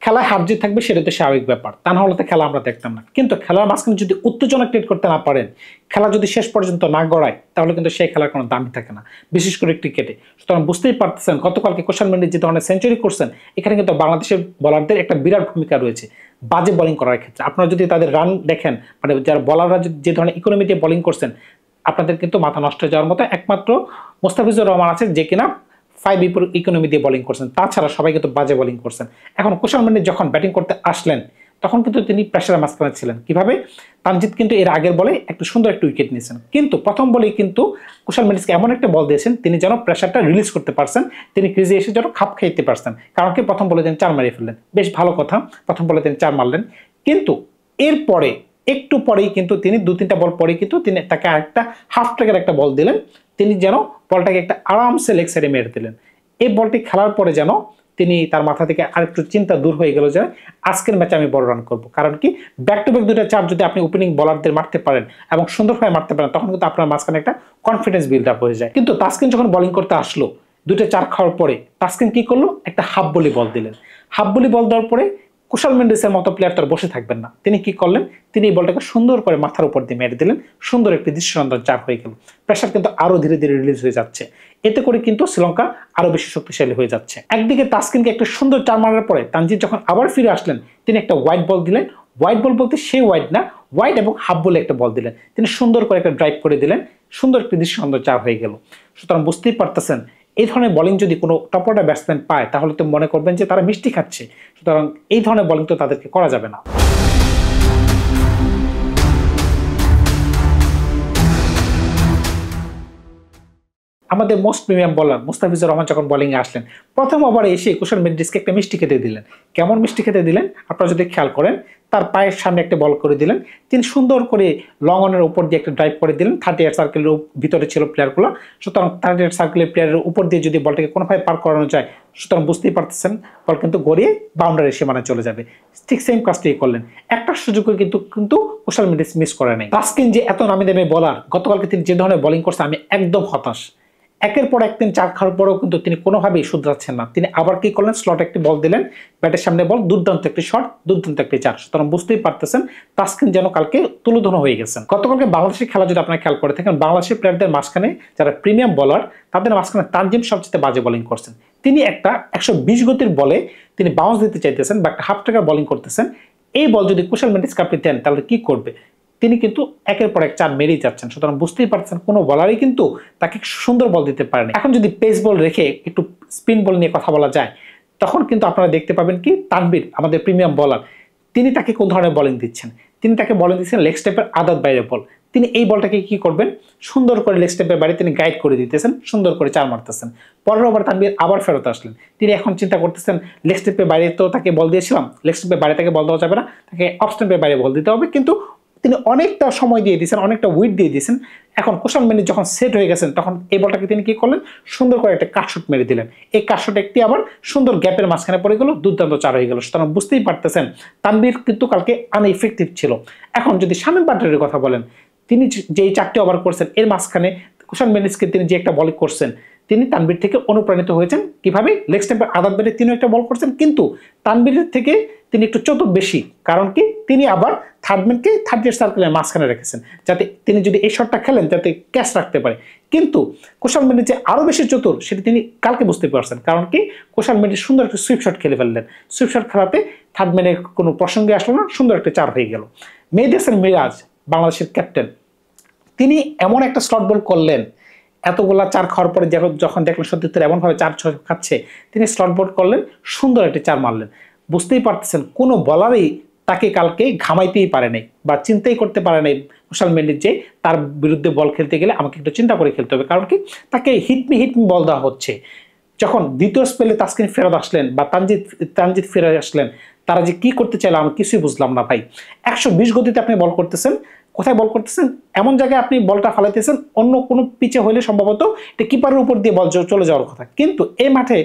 খেলায় হার জিত থাকবে, সেটা তো স্বাভাবিক ব্যাপার, তা না হলে তো খেলা আমরা দেখতাম না। কিন্তু খেলার মাঝখানে যদি উত্তেজনা ক্রিয়েট করতে না পারেন, খেলা যদি শেষ পর্যন্ত না গড়ায়, তাহলে কিন্তু সেই খেলার কোনো দামই থাকে না, বিশেষ করে ক্রিকেটে। সুতরাং বুঝতেই পারতেছেন গতকালকে কুশাল মেন্ডিস যে ধরনের সেঞ্চুরি করছেন, এখানে কিন্তু বাংলাদেশের বোলারদের একটা বিরাট ভূমিকা রয়েছে বাজে বোলিং করার ক্ষেত্রে। আপনারা যদি তাদের রান দেখেন, মানে যারা বোলাররা যে ধরনের ইকোনমি দিয়ে বোলিং করছেন, আপনাদের কিন্তু মাথা নষ্ট হয়ে যাওয়ার মতো। একমাত্র মোস্তাফিজুর রহমান আছে যে কিনা 5 ইকোনমি দিয়ে বোলিং করছেন, তাছাড়া সবাই কিন্তু বাজে বোলিং করছেন। এখন কুশাল মেন্ডিস যখন ব্যাটিং করতে আসলেন, তখন কিন্তু তিনি প্রেসারের মাঝখানে ছিলেন। কিভাবে? তানজিদ কিন্তু এর আগের বলে একটু সুন্দর একটা উইকেট নিয়েছেন, কিন্তু প্রথম বলেই কিন্তু কুশাল মেন্ডিসকে এমন একটা বল দিয়েছেন, তিনি যেন প্রেসারটা রিলিজ করতে পারছেন, তিনি ক্রিজে এসে যেন খাপ খাইতে পারছেন। কারণ কি, প্রথম বলে তিনি 4 মারিয়ে ফেললেন, বেশ ভালো কথা, প্রথম বলে তিনি 4 মারলেন। কিন্তু এরপরে একটু পরেই কিন্তু তিনি 2-3টা বল পরেই কিন্তু তিনি তাকে আরেকটা হাফ ট্র্যাকের একটা বল দিলেন, তিনি যেন বলটাকে একটা আরামসে লেগ সাইডে মেরে দিলেন। এই বলটি খেলার পরে যেন তিনি তার মাথা থেকে আরেকটু চিন্তা দূর হয়ে গেল যে আজকের ম্যাচে আমি বড় রান করব। কারণ কি, ব্যাক টু ব্যাক 2টা 4 যদি আপনি ওপেনিং বলারদের মারতে পারেন এবং সুন্দরভাবে মারতে পারেন, তখন কিন্তু আপনার মাঝখানে একটা কনফিডেন্স বিল্ড আপ হয়ে যায়। কিন্তু তাসকিন যখন বোলিং করতে আসলো, 2টা 4 খাওয়ার পরে তাসকিন কি করলো, একটা হাফ বলি বল দিলেন। হাফ বলি বল দেওয়ার পরে কুশাল মেন্ডিসের মতো প্লেয়ার তো আর বসে থাকবেন না, তিনি কি করলেন, তিনি এই বলটাকে সুন্দর করে মাথার উপর দিয়ে মেরে দিলেন, সুন্দর একটি দৃশ্যনন্দন 4 হয়ে গেল। প্রেসার কিন্তু আরো ধীরে ধীরে রিলিজ হয়ে যাচ্ছে, এতে করে কিন্তু শ্রীলঙ্কা আরো বেশি শক্তিশালী হয়ে যাচ্ছে। একদিকে তাসকিনকে একটা সুন্দর 4 মারার পরে তানজিদ যখন আবার ফিরে আসলেন, তিনি একটা ওয়াইড বল দিলেন। ওয়াইড বল বলতে সেই ওয়াইড না, ওয়াইড এবং হাফ বলে একটা বল দিলেন, তিনি সুন্দর করে একটা ড্রাইভ করে দিলেন, সুন্দর একটি দৃশ্যনন্দন 4 হয়ে গেল। সুতরাং বুঝতেই পারতেছেন, এই ধরনের বোলিং যদি কোনো টপ অর্ডার ব্যাটসম্যান পায়, তাহলে তো মনে করবেন যে তারা মিষ্টি খাচ্ছে। সুতরাং এই ধরনের বোলিং তো তাদেরকে করা যাবে না। আমাদের most premium bowler Mustafizur Rahman যখন বোলিংয়ে আসলেন, প্রথম ওভারে এসে কুশাল মেন্ডিসকে একটা মিষ্টি খেতে দিলেন। কেমন মিষ্টি খেতে দিলেন আপনারা যদি খেয়াল করেন, তার পায়ের সামনে একটা বল করে দিলেন, তিনি সুন্দর করে লং অনের উপর দিয়ে একটা ড্রাইভ করে দিলেন। 38 সার্কেলের ভিতরে ছিল প্লেয়ারগুলো, সুতরাং 38 সার্কেলের প্লেয়ারের উপর দিয়ে যদি বলটাকে কোনোভাবে পার করানো যায়, সুতরাং বুঝতেই পারতেছেন বল কিন্তু গড়িয়ে বাউন্ডারি সীমানায় চলে যাবে। ঠিক সেম কাজটাই করলেন, একটা সুযোগও কিন্তু কুশাল মেন্ডিস মিস করে নাই। তাসকিন যে এত নামি দামি বোলার, গতকালকে তিনি যে ধরনের বোলিং করছে, আমি একদম হতাশ। একের পর এক দিন 4 খাওয়ার পরেও কিন্তু তিনি কোনোভাবেই শুধরাচ্ছেন না। তিনি আবার কি করলেন, স্লট একটি বল দিলেন, ব্যাটের সামনে বল, দুর্দান্ত একটি শট, দুর্দান্ত একটি 4। সুতরাং বুঝতেই পারতেছেন তাসকিন যেন কালকে তুলোধুনো হয়ে গেছেন। গতকালকে বাংলাদেশের খেলা যদি আপনারা খেয়াল করে থাকেন, বাংলাদেশের প্লেয়ারদের মাঝখানে যারা প্রিমিয়াম বোলার, তাদের মাঝখানে তানজিম সবচেয়ে বাজে বোলিং করছেন। তিনি একটা 120 গতির বলে তিনি বাউন্স দিতে চাইতেছেন বা একটা হাফ ট্র্যাকার বোলিং করতেছেন। এই বল যদি কুশাল মেন্ডিসকে আপনি দেন, তাহলে কি করবে? তিনি কিন্তু একের পর এক 4 মেরেই যাচ্ছেন। সুতরাং বুঝতেই পারছেন কোনো বলারই কিন্তু তাকে সুন্দর বল দিতে পারেনি। এখন যদি পেস বল রেখে একটু স্পিন বল নিয়ে কথা বলা যায়, তখন কিন্তু আপনারা দেখতে পাবেন কি, তানভীর আমাদের প্রিমিয়াম বলার, তিনি তাকে কোন ধরনের বোলিং দিচ্ছেন। তিনি তাকে বোলিং দিচ্ছেন লেগ স্টেপের আদাত বাইরে বল। তিনি এই বলটাকে কি করবেন, সুন্দর করে লেগ স্টেপের বাইরে তিনি গাইড করে দিতেছেন, সুন্দর করে 4 মারতেছেন। পরের ওভার তানভীর আবার ফেরত আসলেন, তিনি এখন চিন্তা করতেছেন লেগ স্টেপের বাইরে তো তাকে বল দিয়েছিলাম, লেগ স্টেপের বাইরে তাকে বল দেওয়া যাবে না, তাকে অফ স্টেপের বাইরে বল দিতে হবে। কিন্তু তিনি অনেকটা সময় দিয়ে দিয়েছেন, অনেকটা উইট দিয়ে দিয়েছেন। এখন কুশাল মেন্ডিস যখন সেট হয়ে গেছেন, তখন এই বলটাকে তিনি কি করলেন, সুন্দর করে একটা কাটশট মেরে দিলেন। এই কাটশট একটি আবার সুন্দর গ্যাপের মাঝখানে পড়ে গেল, দুর্দান্ত 4 হয়ে গেল। সুতরাং বুঝতেই পারতেছেন তানভীর কিন্তু কালকে আনএফেক্টিভ ছিল। এখন যদি শামীম পাটোয়ারির কথা বলেন, তিনি যেই 4টি ওভার করছেন, এর মাঝখানে কুশাল মেন্ডিসকে তিনি যে একটা বল করছেন, তিনি তানভীর থেকে অনুপ্রাণিত হয়েছেন। কিভাবে? লেগ স্টেপের আদাত বেড়ে তিনি একটা বল করছেন, কিন্তু তানভীরের থেকে তিনি একটু চতুর বেশি। কারণ কি, তিনি আবার থার্ডম্যানকে 38 সার্কেলের মাঝখানে রেখেছেন, যাতে তিনি যদি এই শটটা খেলেন যাতে ক্যাচ রাখতে পারে। কিন্তু কুশাল মেন্ডিস যে আরো বেশি চতুর, সেটা তিনি কালকে বুঝতে পারছেন। কারণ কি, কুশাল মেন্ডিস সুন্দর একটা সুইপ শট খেলে ফেললেন। সুইপ শট খেলাতে থার্ডম্যানের কোনো প্রসঙ্গে আসলো না, সুন্দর একটা 4 হয়ে গেল। মেহেদী হাসান মিরাজ বাংলাদেশের ক্যাপ্টেন, তিনি এমন একটা স্লট বল করলেন, এতগুলা 4 খাওয়ার পরে যখন দেখলেন সত্যি এমনভাবে 4-6 খাচ্ছে, তিনি স্লট বল করলেন, সুন্দর একটা 4 মারলেন। বুঝতেই পারতেছেন কোনো বলারই তাকে কালকে ঘামাইতেই পারে নাই বা চিন্তাই করতে পারে নাই কুশাল মেন্ডিস যে তার বিরুদ্ধে বল খেলতে গেলে আমাকে একটু চিন্তা করে খেলতে হবে। কারণ কি, তাকে হিটমি বল দেওয়া হচ্ছে। যখন দ্বিতীয় স্পেলে তাসকিন ফেরত আসলেন বা তানজিদ ফেরত আসলেন, তারা যে কি করতে চাইলো আমি কিছুই বুঝলাম না ভাই। 120 গতিতে আপনি বল করতেছেন, কোথায় বল করতেছেন, এমন জায়গায় আপনি বলটা ফালাইতেছেন, অন্য কোনো পিচে হলে সম্ভবত এটা কিপারের উপর দিয়ে বল চলে যাওয়ার কথা, কিন্তু এই মাঠে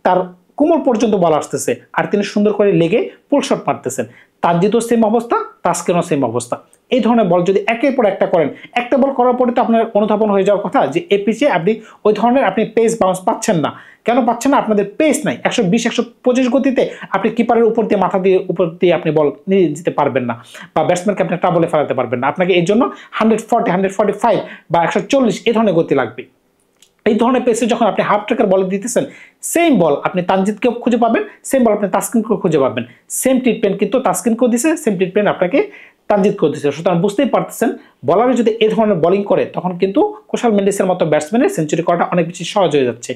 তার কোমর পর্যন্ত বল আসতেছে আর তিনি সুন্দর করে লেগে পুল শট মারতেছেন। তানজিদও সেম অবস্থা, তাসকিনও সেম অবস্থা। এই ধরনের বল যদি একের পর একটা করেন, একটা বল করার পরে তো আপনার অনুধাবন হয়ে যাওয়ার কথা যে এই পিচে আপনি ওই ধরনের আপনি পেস বাউন্স পাচ্ছেন না। কেন পাচ্ছেন না? আপনাদের পেস নাই। 120-125 গতিতে আপনি কিপারের উপর দিয়ে মাথা দিয়ে উপর দিয়ে আপনি বল নিয়ে যেতে পারবেন না, বা ব্যাটসম্যানকে আপনি ট্রাবলে ফেলাতে পারবেন না। আপনাকে এই জন্য 140, 145 বা 140 এই ধরনের গতি লাগবে। এই ধরনের পেসে যখন আপনি হাফ ট্রেকার বল দিতেছেন, সেম বল আপনি তানজিদকেও খুঁজে পাবেন, সেম বল আপনি তাসকিনকেও খুঁজে পাবেন। সেম ট্রিটমেন্ট কিন্তু তাসকিনকেও দিছে, সেম ট্রিটমেন্ট আপনাকে তানজিদকেও দিছে। সুতরাং বুঝতেই পারতেছেন বলারে যদি এই ধরনের বোলিং করে তখন কিন্তু কুশাল মেন্ডিসের মতো ব্যাটসম্যানের সেঞ্চুরি করাটা অনেক বেশি সহজ হয়ে যাচ্ছে।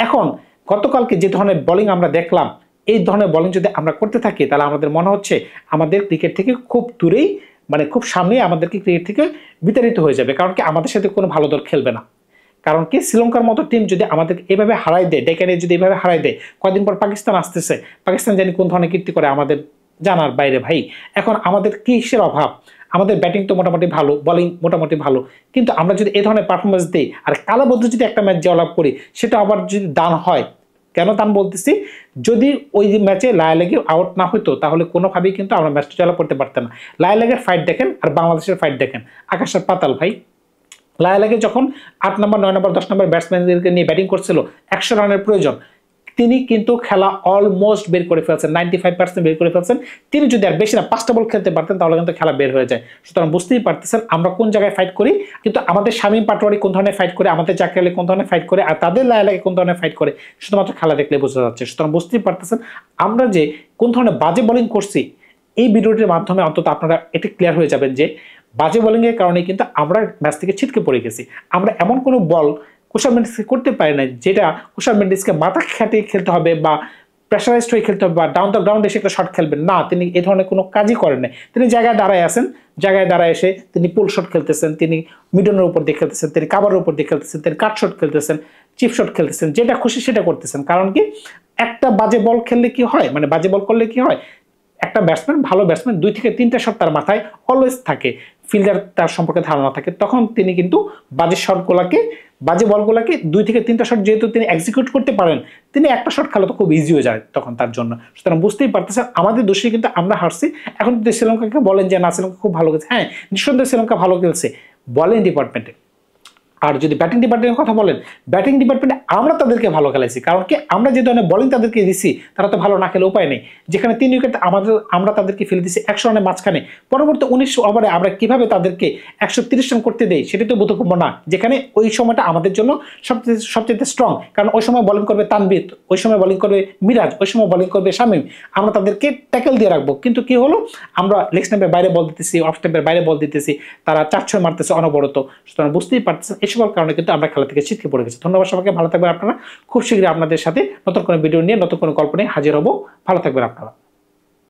এখন গতকালকে যে ধরনের বোলিং আমরা দেখলাম, এই ধরনের বোলিং যদি আমরা করতে থাকি তাহলে আমাদের মনে হচ্ছে আমাদের ক্রিকেট থেকে খুব দূরেই, মানে খুব সামনেই আমাদেরকে ক্রিকেট থেকে বিতাড়িত হয়ে যাবে। কারণ কি আমাদের সাথে কোনো ভালো দল খেলবে না। কারণ কি শ্রীলঙ্কার মতো টিম যদি আমাদের এভাবে হারাই দেয়, ডেকে যদি এভাবে হারাই দেয়, কয়েকদিন পর পাকিস্তান আসতেছে, পাকিস্তান জানি কোন ধরনের কীর্তি করে আমাদের জানার বাইরে ভাই। এখন আমাদের কিসের অভাব? আমাদের ব্যাটিং তো মোটামুটি ভালো, বোলিং মোটামুটি ভালো, কিন্তু আমরা যদি এই ধরনের পারফরমেন্স দিই আর কালাবদ্ধ যদি একটা ম্যাচ জয়লাভ করি, সেটা আবার যদি দান হয়, কেন দান বলতেছি, যদি ওই ম্যাচে লায়ালেগি আউট না হইতো তাহলে কোনোভাবেই কিন্তু আমরা ম্যাচটা জয়লাভ করতে পারতাম না। লায়ালেগের ফাইট দেখেন আর বাংলাদেশের ফাইট দেখেন, আকাশের পাতাল ভাই। লায়ালেগে যখন 8 নম্বর 9 নম্বর 10 নম্বর ব্যাটসম্যানদেরকে নিয়ে ব্যাটিং করছিল, 100 রানের প্রয়োজন, তিনি কিন্তু খেলা অলমোস্ট বের করে ফেলছেন, 95% বের করে ফেলছেন। তিনি যদি আর বেশি না 5টা বল খেলতে পারতেন তাহলে কিন্তু খেলা বের হয়ে যায়। সুতরাং বুঝতেই পারতেছেন আমরা কোন জায়গায় ফাইট করি, কিন্তু আমাদের শামীম পাটোয়ারি কোন ধরনের ফাইট করে, আমাদের জাকির আলী কোন ধরনের ফাইট করে, আর তাদের লায়ালেগে কোন ধরনের ফাইট করে, শুধুমাত্র খেলা দেখলে বোঝা যাচ্ছে। সুতরাং বুঝতেই পারতেছেন আমরা যে কোন ধরনের বাজে বোলিং করছি, এই ভিডিওটির মাধ্যমে অন্তত আপনারা এটি ক্লিয়ার হয়ে যাবেন যে বাজে বোলিংয়ের কারণে কিন্তু আমরা ম্যাচ থেকে ছিটকে পড়ে গেছি। আমরা এমন কোনো বল কুশাল মেন্ডিসকে করতে পারি না যেটা কুশাল মেন্ডিসকে মাথা খাটিয়ে খেলতে হবে বা প্রেশারাইজড হয়ে খেলতে হবে বা ডাউন দ্য গ্রাউন্ড এসে একটা শট খেলবেন না। তিনি এই ধরনের কোনো কাজই করেন না। তিনি জায়গায় দাঁড়ায় আছেন, জায়গায় দাঁড়ায় এসে তিনি পুল শট খেলতেছেন, তিনি মিডনের উপর দিয়ে খেলতেছেন, তিনি কাভারের উপর দিয়ে খেলতেছেন, তিনি কাট শট খেলতেছেন, চিপ শট খেলতেছেন, যেটা খুশি সেটা করতেছেন। কারণ কি একটা বাজে বল খেললে কি হয়, মানে বাজে বল করলে কি হয়, একটা ব্যাটসম্যান, ভালো ব্যাটসম্যান 2 থেকে 3টা শট তার মাথায় অলওয়েজ থাকে, ফিল্ডার তার সম্পর্কে ধারণা থাকে, তখন তিনি কিন্তু বাজে শটগুলোকে, বাজে বলগুলোকে 2 থেকে 3টা শট যেহেতু তিনি এক্সিকিউট করতে পারেন, তিনি একটা শট খেলা তো খুব ইজি হয়ে যায় তখন তার জন্য। সুতরাং বুঝতেই পারতেছেন আমাদের দোষে কিন্তু আমরা হারছি। এখন যদি শ্রীলঙ্কাকে বলেন যে না শ্রীলঙ্কা খুব ভালো খেলছে, হ্যাঁ নিঃসন্দেহে শ্রীলঙ্কা ভালো খেলছে বলিং ডিপার্টমেন্টে। আর যদি ব্যাটিং ডিপার্টমেন্টের কথা বলেন, ব্যাটিং ডিপার্টমেন্টে আমরা তাদেরকে ভালো খেলাইছি। কারণ কি আমরা যে ধরনের বোলিং তাদেরকে দিছি তারা তো ভালো না খেলে উপায় নেই। যেখানে 3 উইকেট আমরা তাদেরকে ফেলে দিছি 100 রানের মাঝখানে, পরবর্তী 19 ওভারে আমরা কিভাবে তাদেরকে 130 রান করতে দেই সেটা তো বোধগম্য না। যেখানে ওই সময়টা আমাদের জন্য সবচেয়ে স্ট্রং, কারণ ওই সময় বোলিং করবে তানভীর, ওই সময় বোলিং করবে মিরাজ, ওই সময় বোলিং করবে শামীম, আমরা তাদেরকে ট্যাকেল দিয়ে রাখবো। কিন্তু কি হলো, আমরা লেগ স্ট্যাম্পের বাইরে বল দিতেছি, অফ স্ট্যাম্পের বাইরে বল দিতেছি, তারা 4-6 মারতেছে অনবরত। সুতরাং বুঝতেই পারতেছেন এই সকল কারণে কিন্তু আমরা খেলা থেকে ছিটকে পড়ে গেছি। ধন্যবাদ সবাইকে, ভালো থাকবেন আপনারা। খুব শীঘ্রই আপনাদের সাথে নতুন কোনো ভিডিও নিয়ে, নতুন কোনো গল্প নিয়ে হাজির হব। ভালো থাকবেন আপনারা।